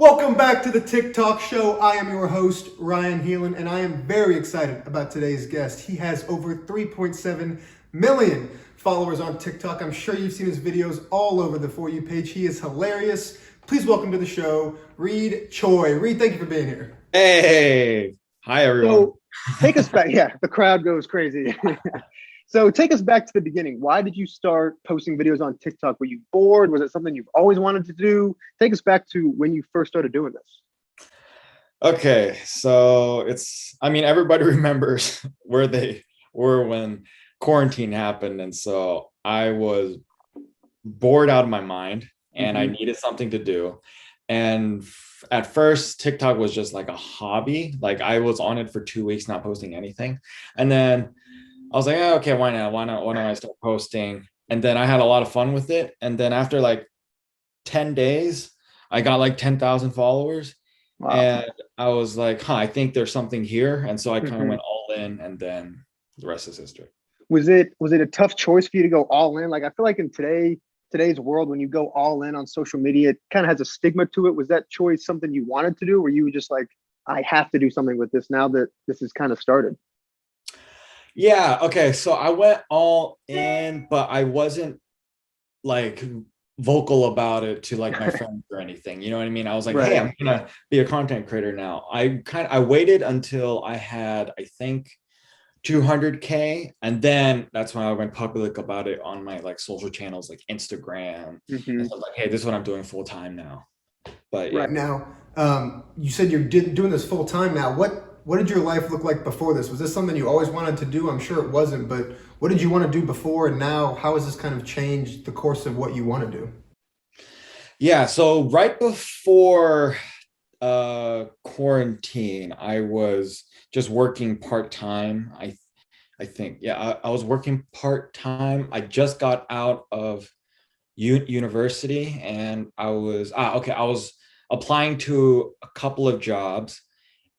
Welcome back to the TikTok show. I am your host, Ryan Heelan, and I am very excited about today's guest. He has over 3.7 million followers on TikTok. I'm sure you've seen his videos all over the For You page. He is hilarious. Please welcome to the show, Reed Choi. Reed, thank you for being here. Hey, hi everyone. So take us back. Yeah, the crowd goes crazy. So take us back to the beginning. Why did you start posting videos on TikTok? Were you bored? Was it something you've always wanted to do? Take us back to when you first started doing this. Okay, so everybody remembers where they were when quarantine happened. And so I was bored out of my mind and I needed something to do. And at first, TikTok was just like a hobby. Like I was on it for 2 weeks, not posting anything. And then I was like, oh, okay, why not? Why don't I start posting? And then I had a lot of fun with it. And then after like 10 days, I got like 10,000 followers. Wow. And I was like, I think there's something here. And so I kind of went all in, and then the rest is history. Was it a tough choice for you to go all in? Like I feel like in today's world, when you go all in on social media, it kind of has a stigma to it. Was that choice something you wanted to do, or you were just like, I have to do something with this now that this is kind of started? Yeah, okay. So I went all in, but I wasn't like vocal about it to like my friends or anything. You know what I mean? I was like, Right. hey, I'm gonna be a content creator now. I waited until I had, I think, 200K, and then that's when I went public about it on my like social channels like Instagram. And so I was like, hey, this is what I'm doing full time now. But yeah. Right now, you said you're doing this full time now. What did your life look like before this? Was this something you always wanted to do? I'm sure it wasn't, but what did you want to do before, and now how has this kind of changed the course of what you want to do? Yeah, so right before quarantine, I was just working part-time. I think, yeah, I was working part-time. I just got out of university, and I was applying to a couple of jobs,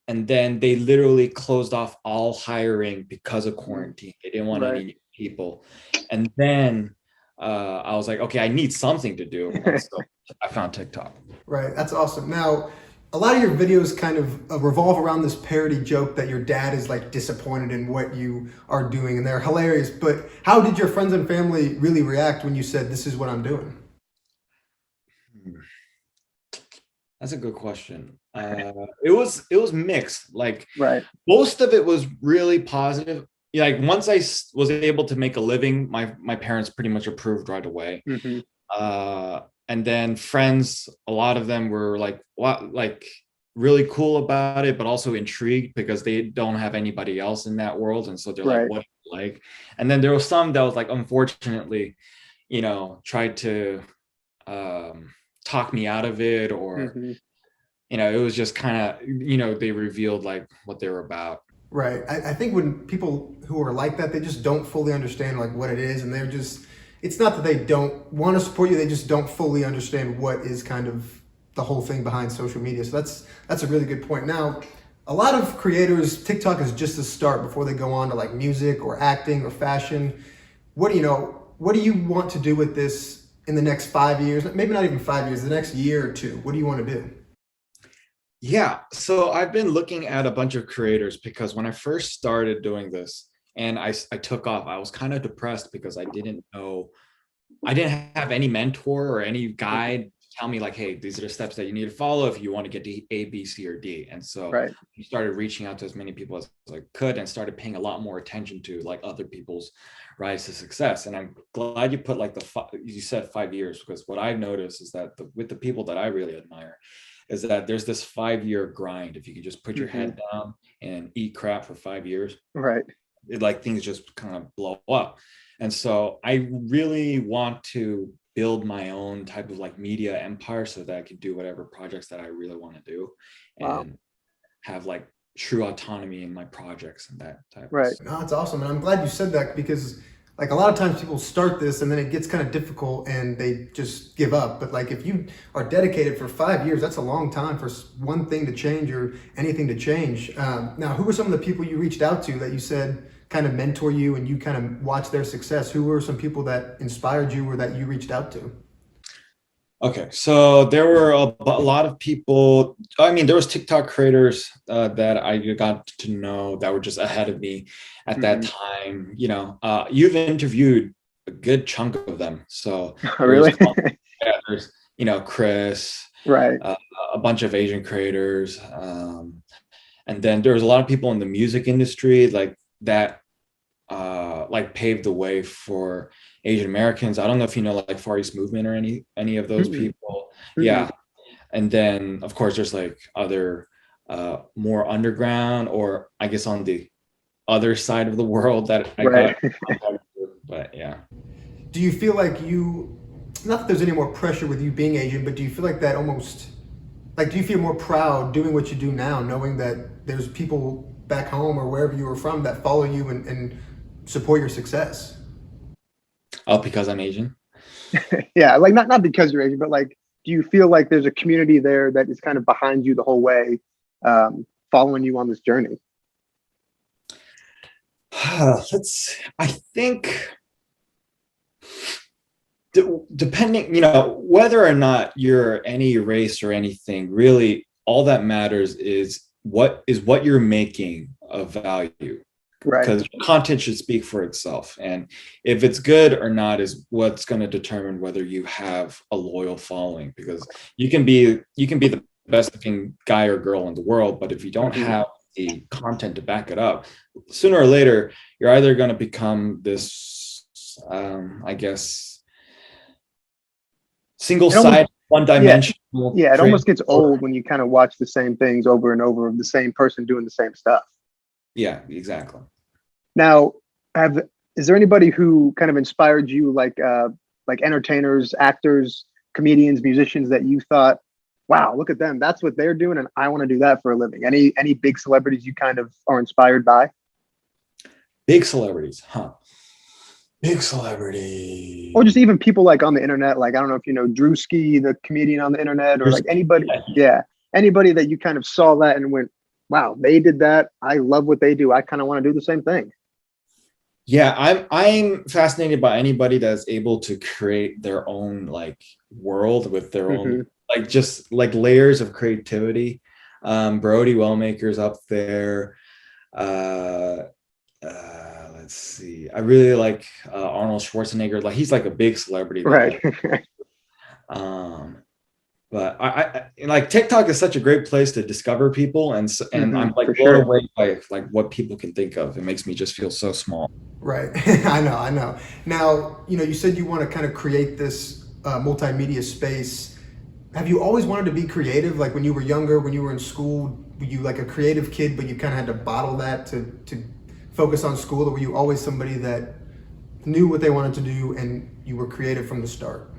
and then they literally closed off all hiring because of quarantine. They didn't want any new people. And then I was like, okay, I need something to do. And so I found TikTok. Right, that's awesome. Now, a lot of your videos kind of revolve around this parody joke that your dad is like disappointed in what you are doing, and they're hilarious. But how did your friends and family really react when you said, this is what I'm doing? That's a good question. It was mixed. Like Right. most of it was really positive. Yeah, like once I was able to make a living, my parents pretty much approved right away. And then friends, a lot of them were like, what, like really cool about it, but also intrigued because they don't have anybody else in that world. And so they're like, what do you like? And then there was some that was like, unfortunately, tried to talk me out of it, or, it was just kind of, they revealed like what they were about. Right. I think when people who are like that, they just don't fully understand like what it is, and they're just, it's not that they don't want to support you, they just don't fully understand what is kind of the whole thing behind social media. So that's a really good point. Now, a lot of creators, TikTok is just a start before they go on to like music or acting or fashion. What do you want to do with this in the next 5 years? Maybe not even 5 years, the next year or two. What do you want to do? Yeah, so I've been looking at a bunch of creators because when I first started doing this and I took off, I was kind of depressed because I didn't have any mentor or any guide to tell me like, hey, these are the steps that you need to follow if you want to get to A, B, C, or D. And so I started reaching out to as many people as I could and started paying a lot more attention to like other people's rise to success. And I'm glad you put like you said 5 years, because what I've noticed is that with the people that I really admire is that there's this 5-year grind. If you can just put your head down and eat crap for 5 years, like things just kind of blow up. And so I really want to build my own type of like media empire so that I can do whatever projects that I really want to do and have like true autonomy in my projects and that type of stuff. No, that's awesome. And I'm glad you said that, because like a lot of times people start this and then it gets kind of difficult and they just give up. But like if you are dedicated for 5 years, that's a long time for one thing to change or anything to change. Now, who were some of the people you reached out to that you said kind of mentor you and you kind of watch their success? Who were some people that inspired you or that you reached out to? Okay, so there were a lot of people. I mean, there was TikTok creators that I got to know that were just ahead of me at that Hmm. time. You've interviewed a good chunk of them. So there's, Really? yeah, there's, Chris, Right. uh, a bunch of Asian creators, and then there's a lot of people in the music industry like that, like paved the way for Asian Americans. I don't know if you know like Far East Movement or any of those Mm-mm. people. Mm-mm. Yeah, and then of course there's like other more underground, or I guess on the other side of the world that I Right. got contact with. But yeah. Do you feel like you, not that there's any more pressure with you being Asian, but do you feel like that almost, like, do you feel more proud doing what you do now, knowing that there's people back home or wherever you were from that follow you and support your success? Oh, because I'm Asian. Yeah, like not because you're Asian, but like, do you feel like there's a community there that is kind of behind you the whole way, following you on this journey? I think depending, whether or not you're any race or anything, really, all that matters is what you're making of value, Right. because content should speak for itself, and if it's good or not is what's going to determine whether you have a loyal following. Because you can be the best looking guy or girl in the world, but if you don't Hmm. have the content to back it up, sooner or later you're either going to become this, I guess, It almost, single-sided, yeah, one-dimensional yeah, it creative. almost gets old when you kind of watch the same things over and over of the same person doing the same stuff. Yeah, exactly. Now, have is there anybody who kind of inspired you, like entertainers, actors, comedians, musicians that you thought, wow, look at them, that's what they're doing, and I want to do that for a living? Any big celebrities you kind of are inspired by? Big celebrities, huh? Big Or just celebrity. even people like on the internet, like I don't know if you know Drewski, the comedian on the internet, or like anybody, yeah, anybody that you kind of saw that and went, wow, they did that. I love what they do. I kind of want to do the same thing. Yeah, I'm fascinated by anybody that's able to create their own like world with their own, Hmm. like, just like layers of creativity. Brody Wellmaker's up there. Uh, let's see. I really like Arnold Schwarzenegger. Like, he's like a big celebrity that Right. I um but like, TikTok is such a great place to discover people, and Hmm. I'm like For blown sure. away by like what people can think of. It makes me just feel so small. Right. I know. Now, you said you want to kind of create this multimedia space. Have you always wanted to be creative? Like when you were younger, when you were in school, were you like a creative kid, but you kind of had to bottle that to focus on school? Or were you always somebody that knew what they wanted to do and you were creative from the start?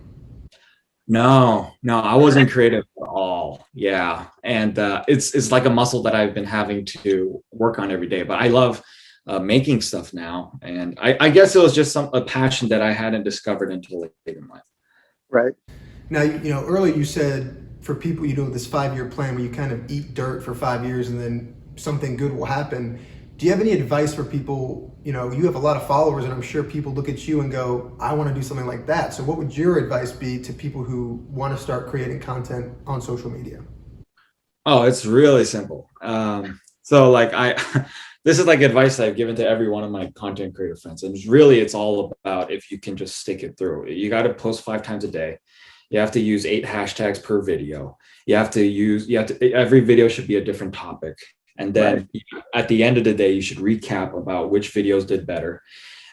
No, no, I wasn't creative at all. Yeah, and it's like a muscle that I've been having to work on every day. But I love making stuff now, and I guess it was just a passion that I hadn't discovered until late in life. Right. Now, earlier you said for people, this 5 year plan where you kind of eat dirt for 5 years and then something good will happen. Do you have any advice for people? You have a lot of followers, and I'm sure people look at you and go, I want to do something like that. So, what would your advice be to people who want to start creating content on social media? Oh, it's really simple. So like this is like advice I've given to every one of my content creator friends. And it's all about if you can just stick it through. You got to post 5 times a day. You have to use 8 hashtags per video. Every video should be a different topic. And Right. then at the end of the day, you should recap about which videos did better.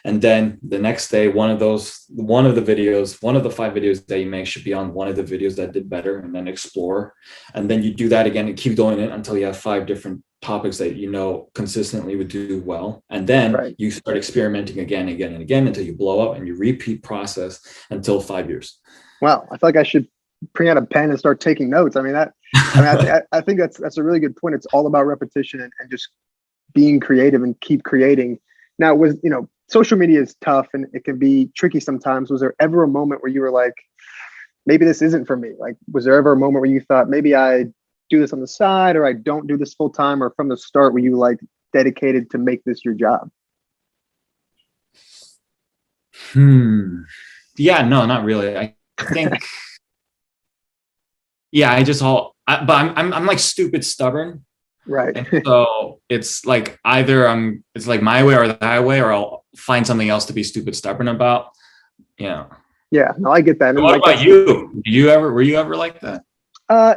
And then the next day, one of the 5 videos that you make should be on one of the videos that did better, and then explore. And then you do that again and keep doing it until you have 5 different topics that consistently would do well. And then Right. you start experimenting again, again, and again until you blow up, and you repeat process until 5 years. Wow. I feel like I should bring out a pen and start taking notes. I mean that. I mean, I think that's a really good point. It's all about repetition and just being creative and keep creating. Now, social media is tough and it can be tricky sometimes. Was there ever a moment where you were like, maybe this isn't for me? Like, was there ever a moment where you thought maybe I do this on the side or I don't do this full time, or from the start were you like dedicated to make this your job? Hmm. Yeah, no, not really. I think yeah, but I'm like stupid stubborn. Right. And so it's like either it's like my way or the highway, or I'll find something else to be stupid stubborn about. Yeah. Yeah, no, I get that. And What like about you? Were you ever like that?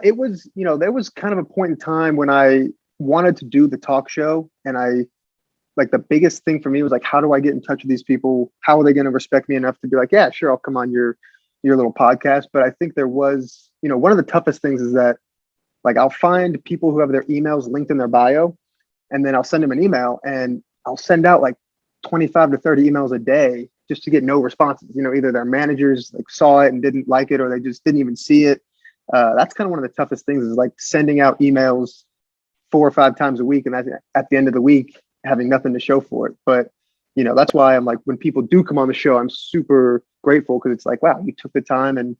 it was, there was kind of a point in time when I wanted to do the talk show, and I like the biggest thing for me was like, how do I get in touch with these people? How are they going to respect me enough to be like, yeah, sure, I'll come on your little podcast. But I think there was, one of the toughest things is that like I'll find people who have their emails linked in their bio, and then I'll send them an email, and I'll send out like 25 to 30 emails a day just to get no responses. Either their managers like saw it and didn't like it, or they just didn't even see it. That's kind of one of the toughest things is like sending out emails 4 or 5 times a week, and at the end of the week having nothing to show for it. But that's why I'm like, when people do come on the show, I'm super grateful, because it's like, wow, you took the time and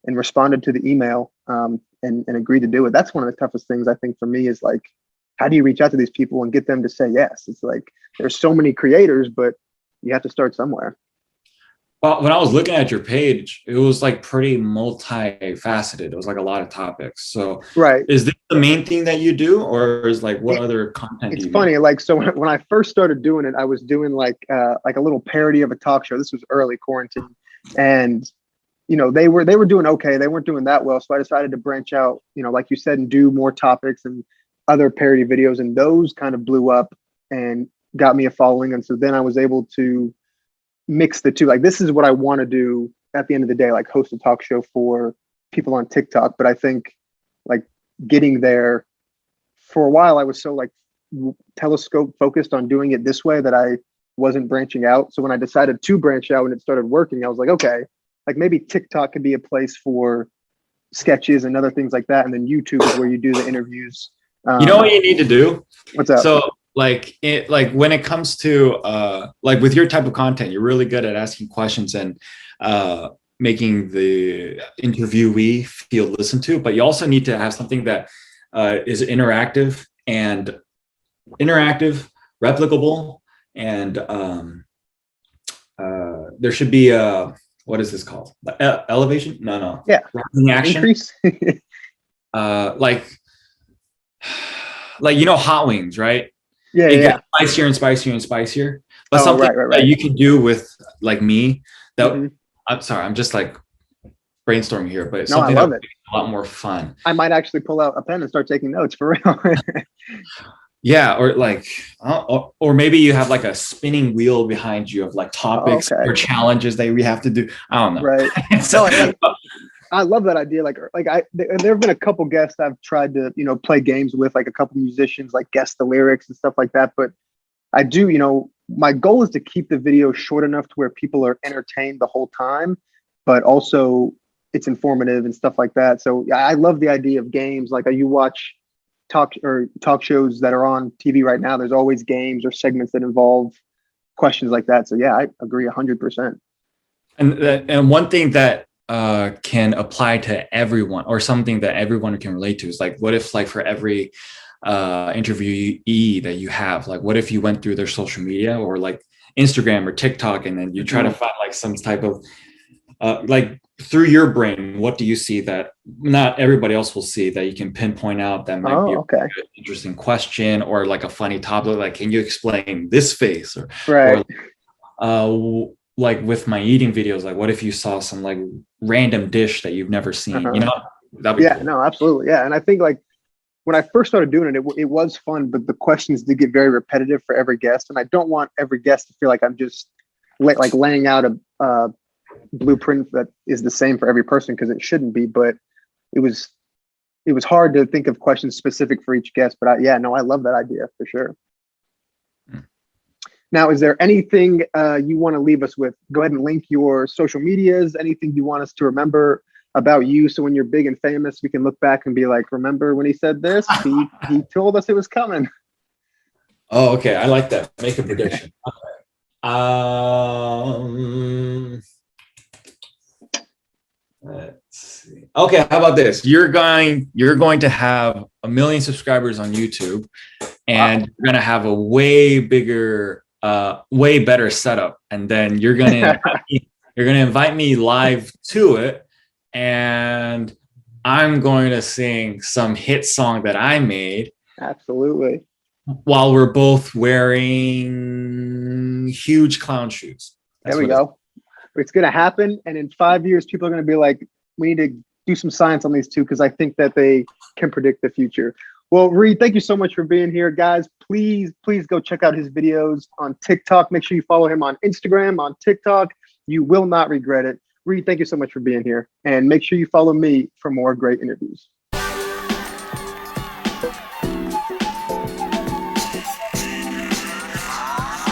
responded to the email, and agreed to do it. That's one of the toughest things I think for me is like, how do you reach out to these people and get them to say yes? It's like there's so many creators, but you have to start somewhere. Well, when I was looking at your page, it was like pretty multifaceted. It was like a lot of topics. So Right. is this the main thing that you do, or is like what other content do It's you funny, make? like, so when I first started doing it, I was doing like a little parody of a talk show. This was early quarantine, and they were doing okay. They weren't doing that well, so I decided to branch out, like you said, and do more topics and other parody videos, and those kind of blew up and got me a following. And so then I was able to mix the two. Like, this is what I want to do at the end of the day, like host a talk show for people on TikTok. But I think like getting there, for a while I was so like telescope focused on doing it this way that I wasn't branching out. So when I decided to branch out and it started working, I was like, okay, like maybe TikTok could be a place for sketches and other things like that. And then YouTube is where you do the interviews. You know what you need to do? What's up? So like when it comes to like with your type of content, you're really good at asking questions and making the interviewee feel listened to, but you also need to have something that is interactive, replicable, and there should be a, what is this called? Elevation? No. Yeah. Rising action. Increase. Like Hot Wings, right? Yeah. It Yeah. gets spicier and spicier and spicier. But Oh, something right. that you can do with like me, that Mhm. I'm sorry, I'm just like brainstorming here, but it's No, I something that love would it. be a lot more fun. I might actually pull out a pen and start taking notes for real. Yeah, or like, or maybe you have like a spinning wheel behind you of like topics Okay. or challenges that we have to do. I don't know. Right. So, No, like, I love that idea. There have been a couple guests I've tried to, play games with, like a couple musicians, like guess the lyrics and stuff like that. But I do, my goal is to keep the video short enough to where people are entertained the whole time, but also it's informative and stuff like that. So yeah, I love the idea of games. Like you watch talk shows that are on TV right now, there's always games or segments that involve questions like that. So yeah, I agree 100%. and one thing that can apply to everyone, or something that everyone can relate to, is like, what if like for every interviewee that you have, like what if you went through their social media or like Instagram or TikTok, and then you try to find like some type of like through your brain, what do you see that not everybody else will see, that you can pinpoint out that might be okay. an interesting question, or like a funny topic, like can you explain this face, or Right. like with my eating videos, like what if you saw some like random dish that you've never seen, that'd be Yeah, cool. no, absolutely. Yeah. And I think like when I first started doing it, it was fun, but the questions did get very repetitive for every guest. And I don't want every guest to feel like I'm just like laying out a blueprint that is the same for every person, because it shouldn't be. But it was hard to think of questions specific for each guest. But I love that idea for sure. Now, is there anything you want to leave us with? Go ahead and link your social medias, anything you want us to remember about you, so when you're big and famous, we can look back and be like, remember when he said this? He told us it was coming. Oh, okay, I like that. Make a prediction. Let's see. Okay, how about this? You're going to have 1 million subscribers on YouTube, and you're going to have a way bigger, way better setup, and then you're going to invite me live to it, and I'm going to sing some hit song that I made Absolutely. while we're both wearing huge clown shoes. There That's we what it's. go. It's going to happen. And in 5 years, people are going to be like, we need to do some science on these two because I think that they can predict the future. Well, Reed, thank you so much for being here. Guys, please go check out his videos on TikTok. Make sure you follow him on Instagram, on TikTok. You will not regret it. Reed, thank you so much for being here. And make sure you follow me for more great interviews.